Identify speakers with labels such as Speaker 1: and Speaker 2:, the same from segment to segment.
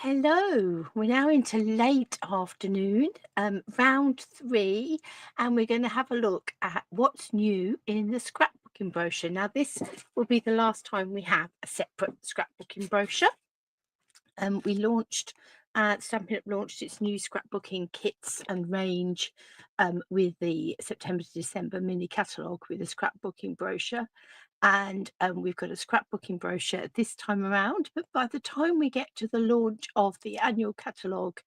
Speaker 1: Hello, we're now into late afternoon, round 3, and we're going to have a look at what's new in the scrapbooking brochure. Now, this will be the last time we have a separate scrapbooking brochure. We launched, Stampin' Up! Launched its new scrapbooking kits and range with the September to December mini catalogue with a scrapbooking brochure. And we've got a scrapbooking brochure this time around, but by the time we get to the launch of the annual catalogue,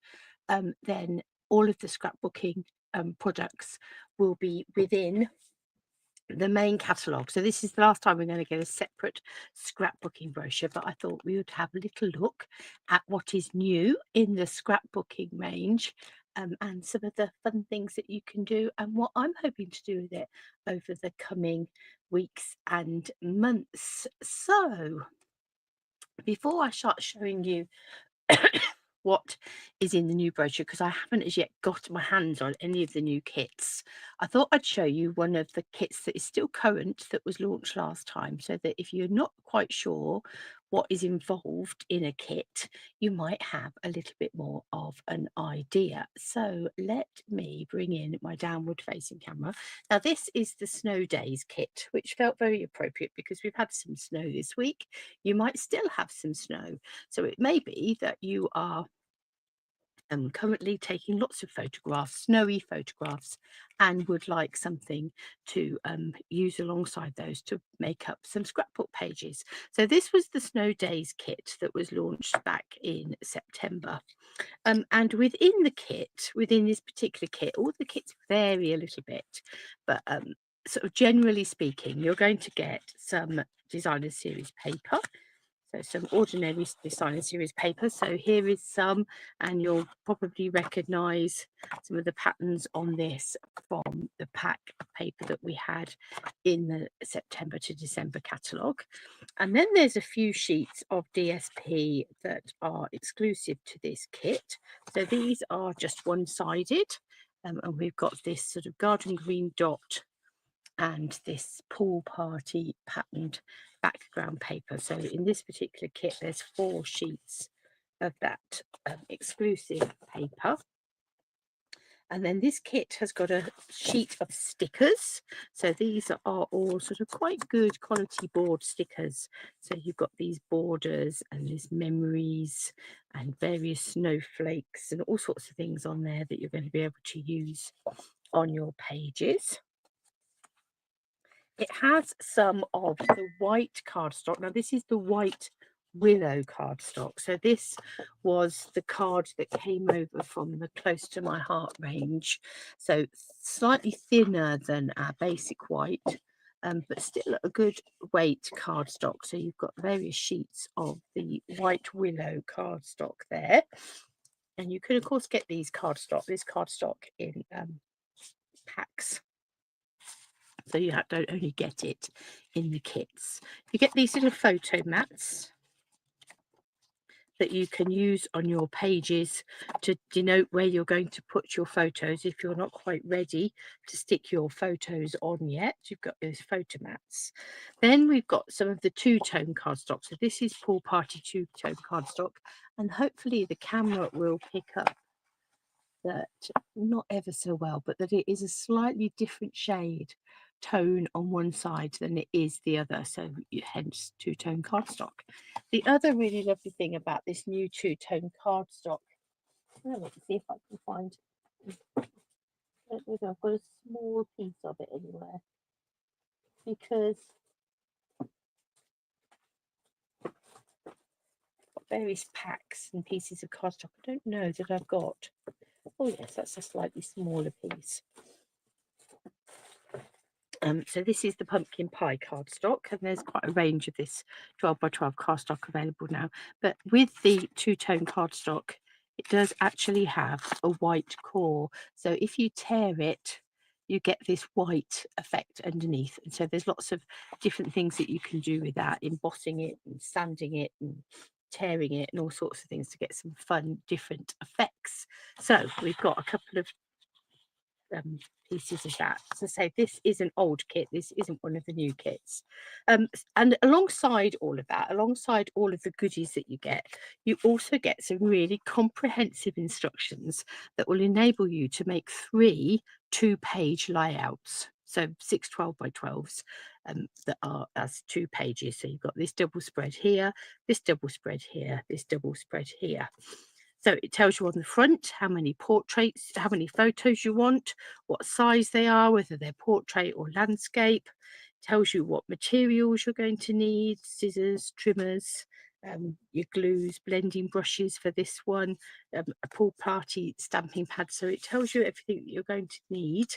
Speaker 1: then all of the scrapbooking products will be within the main catalogue. So this is the last time we're going to get a separate scrapbooking brochure, but I thought we would have a little look at what is new in the scrapbooking range, and some of the fun things that you can do and what I'm hoping to do with it over the coming weeks and months. So before I start showing you what is in the new brochure, because I haven't as yet got my hands on any of the new kits, I thought I'd show you one of the kits that is still current that was launched last time, so that if you're not quite sure what is involved in a kit, you might have a little bit more of an idea. So let me bring in my downward facing camera. Now this is the Snow Days kit, which felt very appropriate because we've had some snow this week. You might still have some snow, so it may be that you are currently taking lots of photographs, snowy photographs, and would like something to use alongside those to make up some scrapbook pages. So this was the Snow Days kit that was launched back in September. And within the kit, within this particular kit, all the kits vary a little bit, but sort of generally speaking, you're going to get some designer series paper. So some ordinary designer series paper. So here is some, and you'll probably recognise some of the patterns on this from the pack of paper that we had in the September to December catalogue. And then there's a few sheets of DSP that are exclusive to this kit. So these are just one-sided, and we've got this sort of garden green dot and this pool party patterned background paper. So in this particular kit, there's 4 sheets of that exclusive paper. And then this kit has got a sheet of stickers. So these are all sort of quite good quality board stickers. So you've got these borders and these memories and various snowflakes and all sorts of things on there that you're going to be able to use on your pages. It has some of the white cardstock. Now, this is the white willow cardstock. So this was the card that came over from the Close to My Heart range. So slightly thinner than our basic white, but still a good weight cardstock. So you've got various sheets of the white willow cardstock there. And you can, of course, get this cardstock in packs. So you don't only get it in the kits. You get these little photo mats that you can use on your pages to denote where you're going to put your photos if you're not quite ready to stick your photos on yet. You've got those photo mats. Then we've got some of the two-tone cardstock. So this is Pool Party two-tone cardstock, and hopefully the camera will pick up that, not ever so well, but that it is a slightly different shade tone on one side than it is the other, so hence two-tone cardstock. The other really lovely thing about this new two-tone cardstock, let's see if I can find, I don't know if I've got a small piece of it anywhere, because I've got various packs and pieces of cardstock. I don't know that I've got, oh yes, that's a slightly smaller piece. So this is the pumpkin pie cardstock, and there's quite a range of this 12 by 12 cardstock available now. But with the two-tone cardstock, it does actually have a white core. So if you tear it, you get this white effect underneath. And so there's lots of different things that you can do with that, embossing it and sanding it and tearing it and all sorts of things to get some fun, different effects. So we've got a couple of pieces of that. As I say, this is an old kit. This isn't one of the new kits. And alongside all of that, alongside all of the goodies that you also get some really comprehensive instructions that will enable you to make 3 2-page layouts. So 6 12 by 12s that are as 2 pages. So you've got this double spread here, this double spread here, this double spread here. So it tells you on the front how many portraits, how many photos you want, what size they are, whether they're portrait or landscape. It tells you what materials you're going to need, scissors, trimmers, your glues, blending brushes for this one, a pool party stamping pad. So it tells you everything that you're going to need.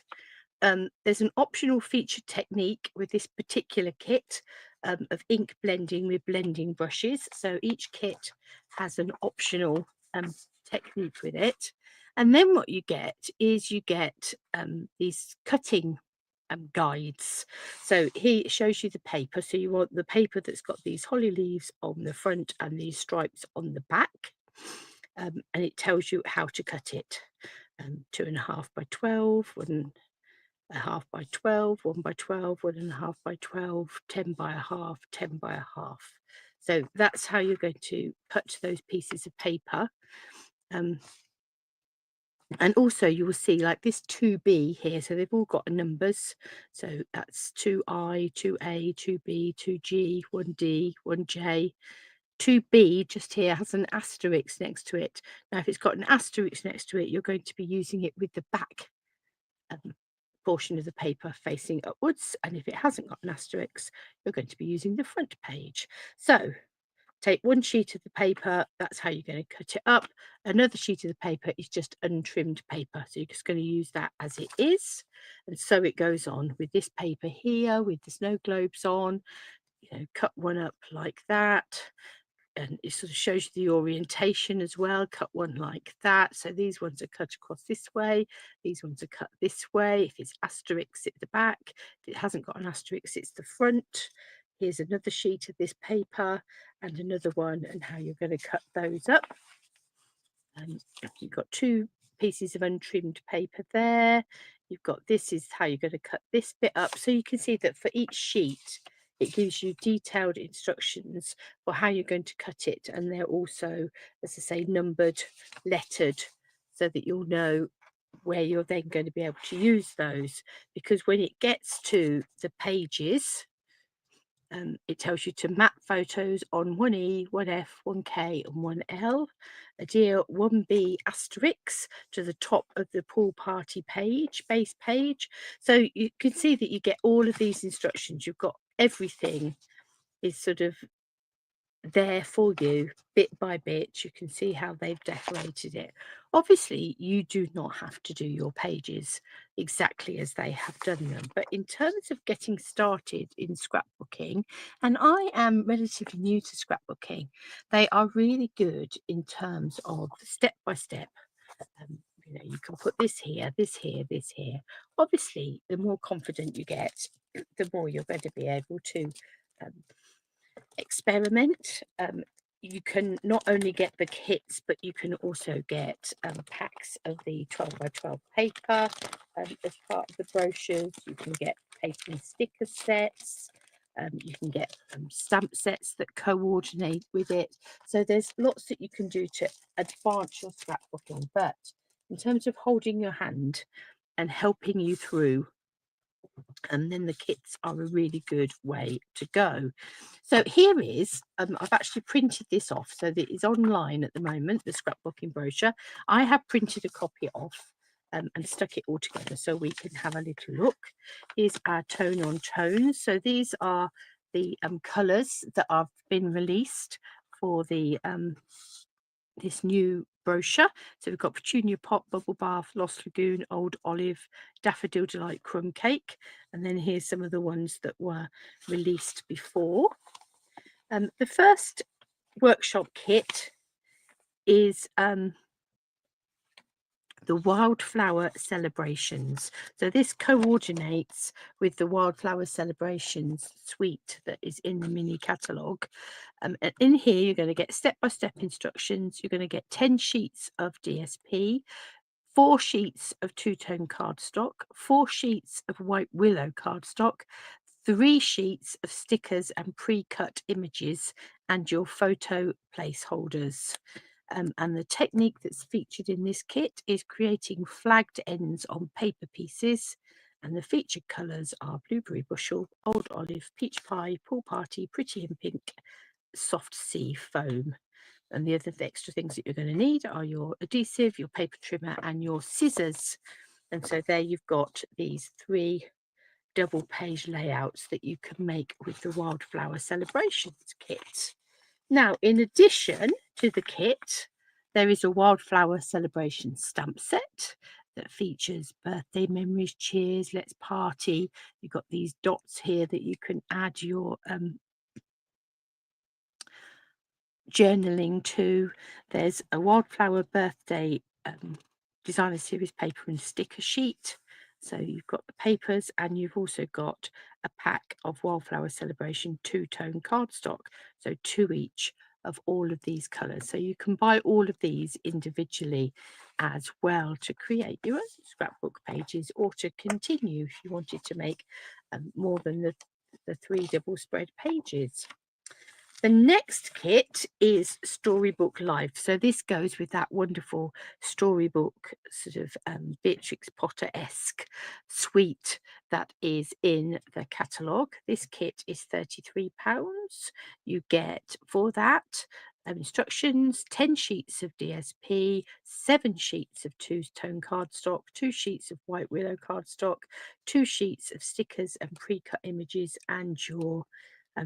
Speaker 1: There's an optional featured technique with this particular kit of ink blending with blending brushes. So each kit has an optional technique with it. And then what you get is you get these cutting guides. So here it shows you the paper. So you want the paper that's got these holly leaves on the front and these stripes on the back. And it tells you how to cut it. 2.5 by 12, 1.5 by 12, 1 by 12, 1.5 by 12, 10 by a half, 10 by a half. So that's how you're going to cut those pieces of paper. And also you will see like this 2B here. So they've all got numbers. So that's 2I, 2A, 2B, 2G, 1D, 1J. 2B just here has an asterisk next to it. Now, if it's got an asterisk next to it, you're going to be using it with the back portion of the paper facing upwards. And if it hasn't got an asterisk, you're going to be using the front page. So take one sheet of the paper, that's how you're going to cut it up. Another sheet of the paper is just untrimmed paper. So you're just going to use that as it is. And so it goes on with this paper here, with the snow globes on, cut one up like that. And it sort of shows you the orientation as well. Cut one like that. So these ones are cut across this way. These ones are cut this way. If it's asterisk, it's the back. If it hasn't got an asterisk, it's the front. Here's another sheet of this paper and another one, and how you're going to cut those up. You've got 2 pieces of untrimmed paper there. You've got this is how you're going to cut this bit up. So you can see that for each sheet, it gives you detailed instructions for how you're going to cut it. And they're also, as I say, numbered, lettered, so that you'll know where you're then going to be able to use those. Because when it gets to the pages, it tells you to map photos on 1E, 1F, 1K and 1L. Adhere 1B asterisk to the top of the pool party page, base page. So you can see that you get all of these instructions. You've got everything is sort of there for you bit by bit. You can see how they've decorated it. Obviously, you do not have to do your pages exactly as they have done them, but in terms of getting started in scrapbooking, and I am relatively new to scrapbooking, they are really good in terms of step by step. You can put this here, this here, this here. Obviously, the more confident you get, the more you're going to be able to experiment. You can not only get the kits, but you can also get packs of the 12 by 12 paper as part of the brochures. You can get paper and sticker sets. You can get stamp sets that coordinate with it. So there's lots that you can do to advance your scrapbooking. But in terms of holding your hand and helping you through, and then the kits are a really good way to go. So here is, I've actually printed this off, so that is online at the moment, the scrapbooking brochure. I have printed a copy off and stuck it all together so we can have a little look. Here's our tone on tones. So these are the colours that have been released for the this new brochure. So we've got Petunia Pop, Bubble Bath, Lost Lagoon, Old Olive, Daffodil Delight, Crumb Cake. And then here's some of the ones that were released before. The first workshop kit is the Wildflower Celebrations. So this coordinates with the Wildflower Celebrations suite that is in the mini catalogue. And in here, you're going to get step-by-step instructions. You're going to get 10 sheets of DSP, 4 sheets of two-tone cardstock, 4 sheets of white willow cardstock, 3 sheets of stickers and pre-cut images, and your photo placeholders. And the technique that's featured in this kit is creating flagged ends on paper pieces. And the featured colours are blueberry bushel, old olive, peach pie, pool party, pretty in pink, soft sea foam. And the other extra things that you're going to need are your adhesive, your paper trimmer, and your scissors. And so there you've got these 3 double page layouts that you can make with the Wildflower Celebrations kit. Now, in addition to the kit, there is a Wildflower Celebration stamp set that features birthday memories, cheers, let's party. You've got these dots here that you can add your journaling to. There's a Wildflower birthday designer series paper and sticker sheet. So you've got the papers, and you've also got a pack of Wildflower Celebration two-tone cardstock, so 2 each of all of these colours. So you can buy all of these individually as well to create your own scrapbook pages, or to continue if you wanted to make more than the 3 double spread pages. The next kit is Storybook Life. So this goes with that wonderful storybook sort of Beatrix Potter-esque suite that is in the catalogue. This kit is £33. You get for that instructions, 10 sheets of DSP, 7 sheets of two-tone cardstock, 2 sheets of white willow cardstock, 2 sheets of stickers and pre-cut images, and your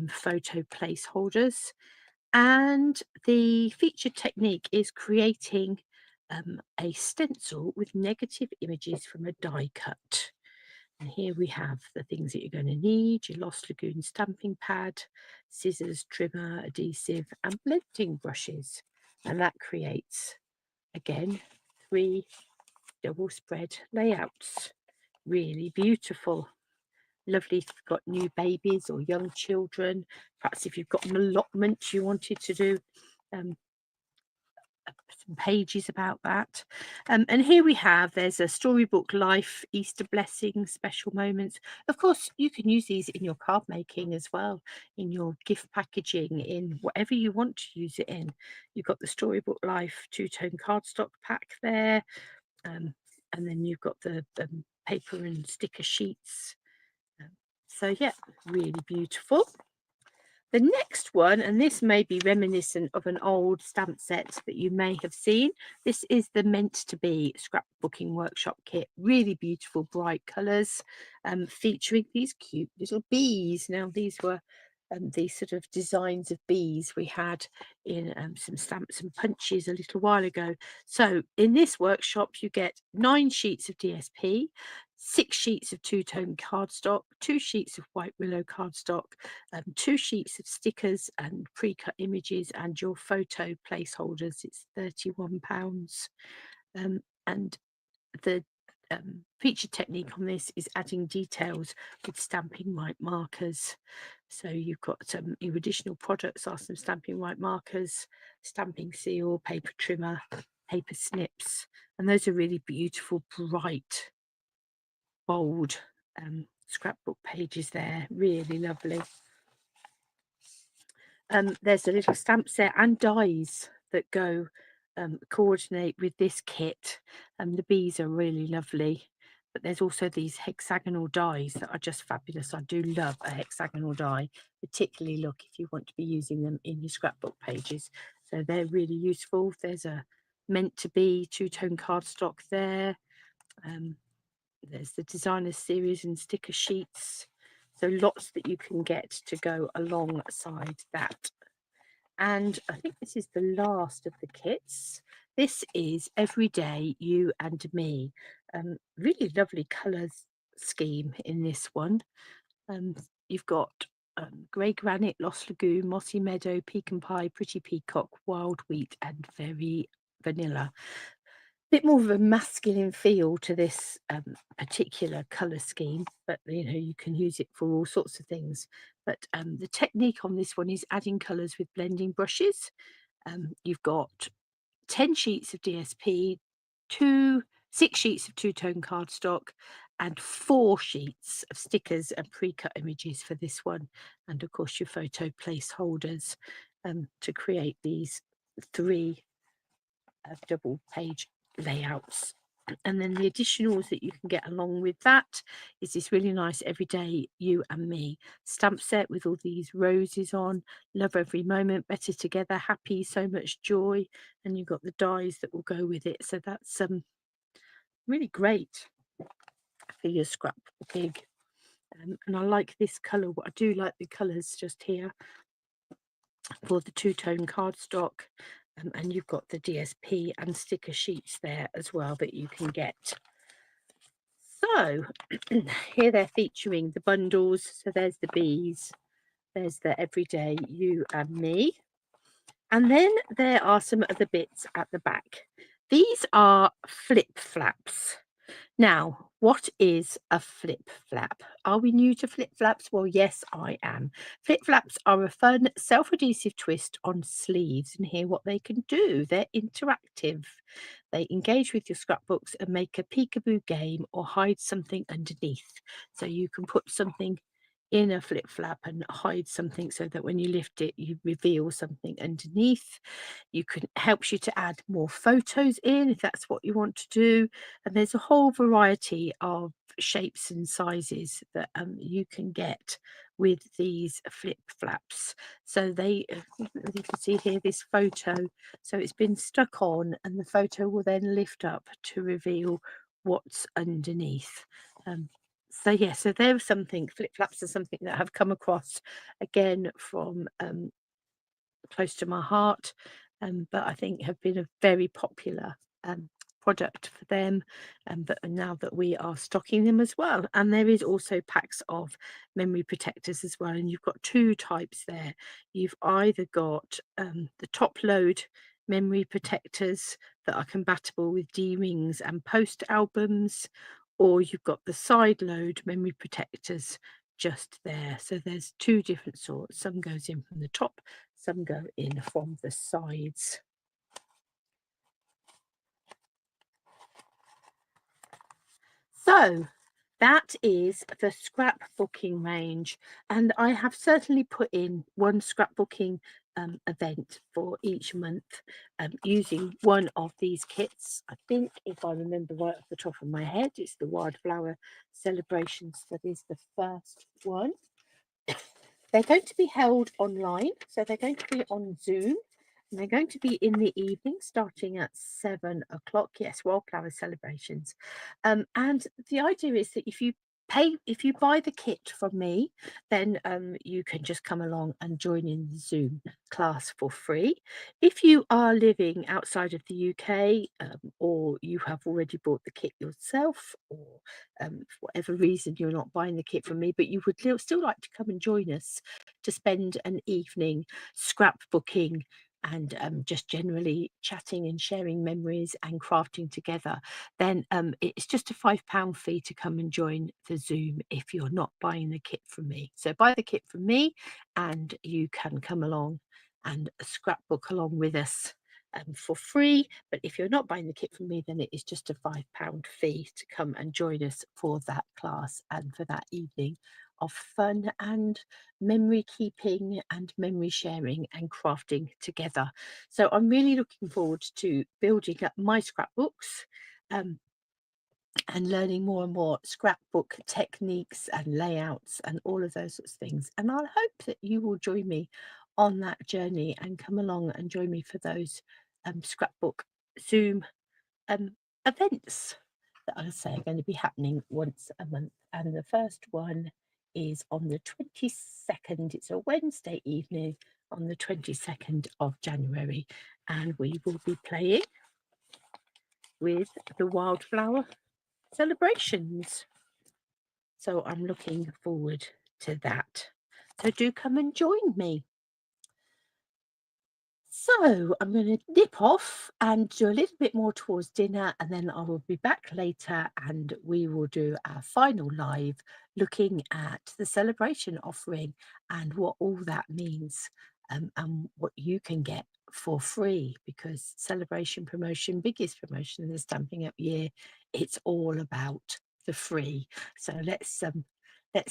Speaker 1: photo placeholders. And the featured technique is creating a stencil with negative images from a die cut. And here we have the things that you're going to need: your Lost Lagoon stamping pad, scissors, trimmer, adhesive, and blending brushes. And that creates, again, 3 double spread layouts. Really beautiful. Lovely if you've got new babies or young children. Perhaps if you've got an allotment, you wanted to do some pages about that. And here we have, there's a Storybook Life, Easter Blessings, Special Moments. Of course, you can use these in your card making as well, in your gift packaging, in whatever you want to use it in. You've got the Storybook Life two-tone cardstock pack there. And then you've got the paper and sticker sheets. So yeah, really beautiful. The next one, and this may be reminiscent of an old stamp set that you may have seen. This is the Meant to Be Scrapbooking Workshop kit. Really beautiful, bright colours, featuring these cute little bees. Now, these were these sort of designs of bees we had in some stamps and punches a little while ago. So in this workshop, you get 9 sheets of DSP, 6 sheets of two-tone cardstock, 2 sheets of white willow cardstock, 2 sheets of stickers and pre-cut images, and your photo placeholders. It's £31. And the featured technique on this is adding details with stamping white markers. So you've got your additional products are some stamping white markers, stamping seal, paper trimmer, paper snips, and those are really beautiful, bright, bold scrapbook pages there. Really lovely. There's a little stamp set and dies that go coordinate with this kit. The bees are really lovely, but there's also these hexagonal dies that are just fabulous. I do love a hexagonal die, particularly look if you want to be using them in your scrapbook pages. So they're really useful. There's a Meant to Be two-tone cardstock there. There's the designer series and sticker sheets. So lots that you can get to go alongside that. And I think this is the last of the kits. This is Everyday You and Me. Really lovely colours scheme in this one. You've got grey granite, Lost Lagoon, mossy meadow, pecan pie, pretty peacock, wild wheat, and very vanilla. Bit more of a masculine feel to this particular colour scheme, but you know, you can use it for all sorts of things. But the technique on this one is adding colours with blending brushes. You've got 10 sheets of DSP, 2 6 sheets of two-tone cardstock, and 4 sheets of stickers and pre-cut images for this one, and of course your photo placeholders to create these 3 double page layouts. And then the additionals that you can get along with that is this really nice everyday you and me stamp set with all these roses on. Love every moment, better together, happy, so much joy. And you've got the dies that will go with it. So that's really great for your scrapbooking. And I like this colour. I do like the colours just here for the two-tone cardstock. And you've got the DSP and sticker sheets there as well that you can get. So here they're featuring the bundles. So there's the bees, there's the everyday you and me, and then there are some other bits at the back. These are flip flaps. Now, what is a flip flap? Are we new to flip flaps? Well, yes, I am. Flip flaps are a fun self-adhesive twist on sleeves, and hear what they can do. They're interactive. They engage with your scrapbooks and make a peekaboo game or hide something underneath. So you can put something in a flip flap and hide something so that when you lift it, you reveal something underneath. You can helps you to add more photos in if that's what you want to do. And there's a whole variety of shapes and sizes that you can get with these flip flaps. So they, you can see here this photo. So it's been stuck on, and the photo will then lift up to reveal what's underneath. So yeah, so there's something. Flip flaps are something that I've come across again from close to my heart, but I think have been a very popular product for them. But now that we are stocking them as well, and there is also packs of memory protectors as well, and you've got 2 types there. You've either got the top load memory protectors that are compatible with D-rings and post albums, or you've got the side load memory protectors just there. So there's 2 different sorts. Some goes in from the top, some go in from the sides. So that is the scrapbooking range, and I have certainly put in one scrapbooking event for each month using one of these kits. I think, if I remember right off the top of my head, it's the Wildflower Celebrations. That is the first one. They're going to be held online, so they're going to be on Zoom, and they're going to be in the evening starting at 7 o'clock. Yes, Wildflower Celebrations. And the idea is that if you buy the kit from me, then you can just come along and join in the Zoom class for free. If you are living outside of the UK, or you have already bought the kit yourself, or for whatever reason you're not buying the kit from me, but you would still like to come and join us to spend an evening scrapbooking and just generally chatting and sharing memories and crafting together, then it's just a £5 fee to come and join the Zoom if you're not buying the kit from me. So buy the kit from me and you can come along and scrapbook along with us for free. But if you're not buying the kit from me, then it is just a £5 fee to come and join us for that class and for that evening of fun and memory keeping and memory sharing and crafting together. So I'm really looking forward to building up my scrapbooks and learning more and more scrapbook techniques and layouts and all of those sorts of things. And I hope that you will join me on that journey and come along and join me for those scrapbook Zoom events that I say are going to be happening once a month. And the first one is on the 22nd. It's a Wednesday evening on the 22nd of January. And we will be playing with the Wildflower Celebrations. So I'm looking forward to that. So do come and join me. So I'm going to nip off and do a little bit more towards dinner, and then I will be back later and we will do our final live looking at the celebration offering and what all that means and what you can get for free, because celebration promotion, biggest promotion in the Stampin' Up year, it's all about the free. So let's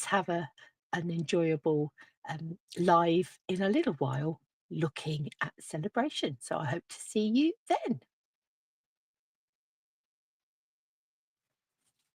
Speaker 1: have an enjoyable live in a little while looking at celebration. So I hope to see you then.